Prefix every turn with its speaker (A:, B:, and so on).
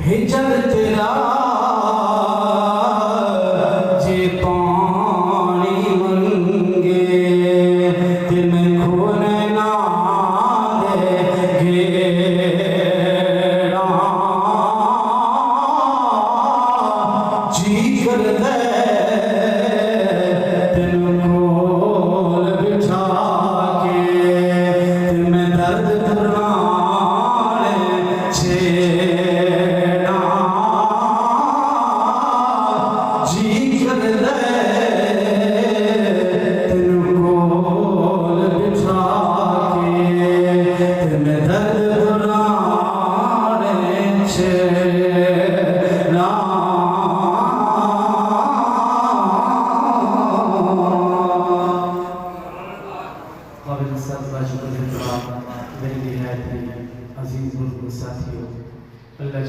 A: हिजर तेरा जे पानी मंगे तिन खून ना देगे जी कर दे तिन कोल बिठा के तिन दर्द पुराने छेड़ा जी कर दे तिन कोल बिठा के तिन दर्द पुराने छेड़ा मेरे लिए अजीज बुजुर्ग साथियों अल्लाह